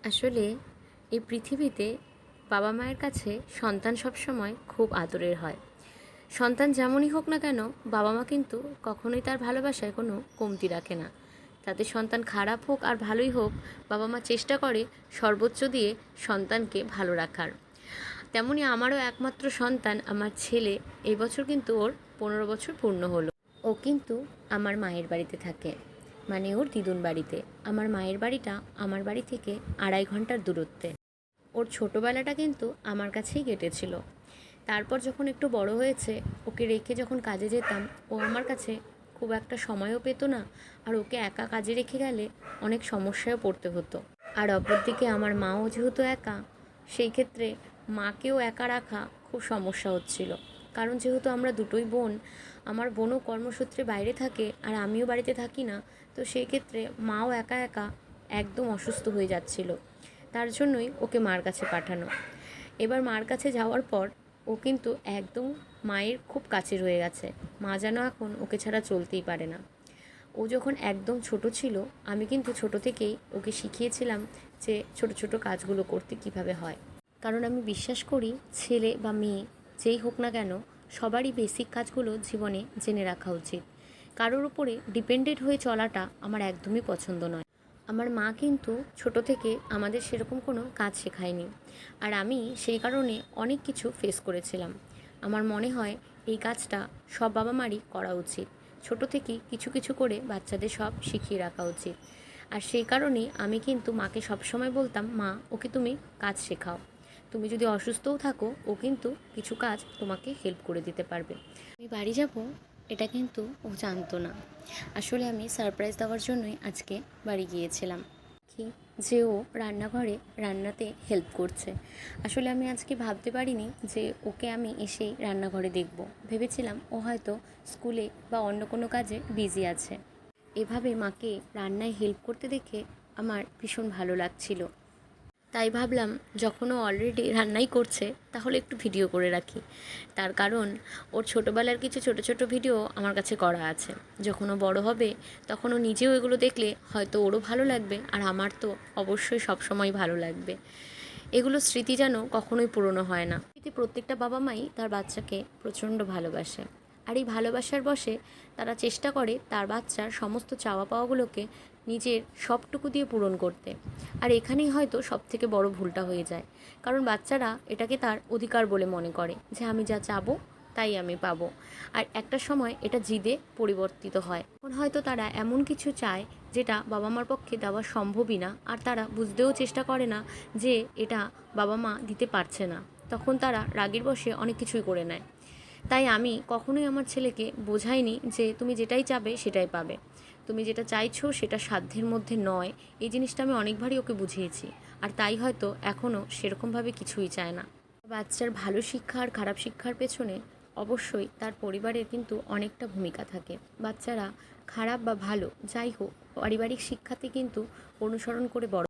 আসলে এই পৃথিবীতে বাবা মায়ের কাছে সন্তান সবসময় খুব আদরের হয়। সন্তান যেমনই হোক না কেন, বাবা মা কিন্তু কখনোই তার ভালোবাসায় কোনো কমতি রাখে না। তাতে সন্তান খারাপ হোক আর ভালোই হোক, বাবা মা চেষ্টা করে সর্বোচ্চ দিয়ে সন্তানকে ভালো রাখার। তেমনই আমারও একমাত্র সন্তান আমার ছেলে। এই বছর কিন্তু ওর 15 বছর পূর্ণ হলো। ও কিন্তু আমার মায়ের বাড়িতে থাকে, মানে ওর দিদুন বাড়িতে। আমার মায়ের বাড়িটা আমার বাড়ি থেকে 2.5 ঘন্টার দূরত্বে। ওর ছোটোবেলাটা কিন্তু আমার কাছেই কেটেছিল। তারপর যখন একটু বড় হয়েছে, ওকে রেখে যখন কাজে যেতাম, ও আমার কাছে খুব একটা সময়ও পেত না। আর ওকে একা কাজে রেখে গেলে অনেক সমস্যায়ও পড়তে হতো। আর অপরদিকে আমার মাও যেহেতু একা, সেই ক্ষেত্রে মাকেও একা রাখা খুব সমস্যা হচ্ছিল। কারণ যেহেতু আমরা দুটোই বোন, আমার বোনও কর্মসূত্রে বাইরে থাকে আর আমিও বাড়িতে থাকি না, তো সেই ক্ষেত্রে মাও একা একা একদম অসুস্থ হয়ে যাচ্ছিল। তার জন্যই ওকে মার কাছে পাঠানো। এবার মার কাছে যাওয়ার পর ও কিন্তু একদম মায়ের খুব কাছের হয়ে গেছে। মা যেন এখন ওকে ছাড়া চলতেই পারে না। ও যখন একদম ছোট ছিল, আমি কিন্তু ছোট থেকেই ওকে শিখিয়েছিলাম যে ছোট ছোট কাজগুলো করতে কিভাবে হয়। কারণ আমি বিশ্বাস করি, ছেলে বা মেয়ে যেই হোক না কেন, সবারই বেসিক কাজগুলো জীবনে জেনে রাখা উচিত। কারোর উপরে ডিপেন্ডেন্ট হয়ে চলাটা আমার একদমই পছন্দ নয়। আমার মা কিন্তু ছোট থেকে আমাদের সেরকম কোনো কাজ শেখায়নি, আর আমি সেই কারণে অনেক কিছু ফেস করেছিলাম। আমার মনে হয় এই কাজটা সব বাবা মারই করা উচিত। ছোট থেকেই কিছু কিছু করে বাচ্চাদের সব শিখিয়ে রাখা উচিত। আর সেই কারণেই আমি কিন্তু মাকে সবসময় বলতাম, মা, ওকে তুমি কাজ শেখাও। তুমি যদি অসুস্থও থাকো, ও কিন্তু কিছু কাজ তোমাকে হেল্প করে দিতে পারবে। আমি বাড়ি যাব এটা কিন্তু ও জানতো না। আসলে আমি সারপ্রাইজ দেওয়ার জন্যই আজকে বাড়ি গিয়েছিলাম, কি যে ও রান্নাঘরে রান্নাতে হেল্প করছে। আসলে আমি আজকে ভাবতে পারিনি যে ওকে আমি এসেই রান্নাঘরে দেখব। ভেবেছিলাম ও হয়তো স্কুলে বা অন্য কোনো কাজে বিজি আছে। এভাবে মাকে রান্নায় হেল্প করতে দেখে আমার ভীষণ ভালো লাগছিল। তাই ভাবলাম, যখন ও অলরেডি রান্নাই করছে, তাহলে একটু ভিডিও করে রাখি। তার কারণ ওর ছোটোবেলার কিছু ছোট ছোট ভিডিও আমার কাছে করা আছে। যখন ও বড় হবে, তখন ও নিজেও এগুলো দেখলে হয়তো ওরও ভালো লাগবে, আর আমার তো অবশ্যই সবসময় ভালো লাগবে। এগুলো স্মৃতি যেন কখনোই পুরনো হয় না। প্রত্যেকটা বাবা মাই তার বাচ্চাকে প্রচণ্ড ভালোবাসে। আর এই ভালোবাসার বশে তারা চেষ্টা করে তার বাচ্চার সমস্ত চাওয়া পাওয়াগুলোকে নিজের সবটুকু দিয়ে পূরণ করতে। আর এখানেই হয়তো সবথেকে বড় ভুলটা হয়ে যায়। কারণ বাচ্চারা এটাকে তার অধিকার বলে মনে করে যে আমি যা চাবো তাই আমি পাবো। আর একটা সময় এটা জিদে পরিবর্তিত হয়। এখন হয়তো তারা এমন কিছু চায় যেটা বাবা মার পক্ষে দেওয়া সম্ভবই না, আর তারা বুঝতেও চেষ্টা করে না যে এটা বাবা মা দিতে পারছে না। তখন তারা রাগের বশে অনেক কিছুই করে নেয়। তাই আমি কখনোই আমার ছেলেকে বোঝাইনি যে তুমি যেটাই চাবে সেটাই পাবে, তুমি যেটা চাইছো সেটা সাধ্যের মধ্যে নয়। এই জিনিসটা আমি অনেকবারই ওকে বুঝিয়েছি। আর তাই হয়তো এখনও সেরকমভাবে কিছুই চায় না। বাচ্চার ভালো শিক্ষা আর খারাপ শিক্ষার পেছনে অবশ্যই তার পরিবারের কিন্তু অনেকটা ভূমিকা থাকে। বাচ্চারা খারাপ বা ভালো যাই হোক, পারিবারিক শিক্ষাতে কিন্তু অনুসরণ করে বড়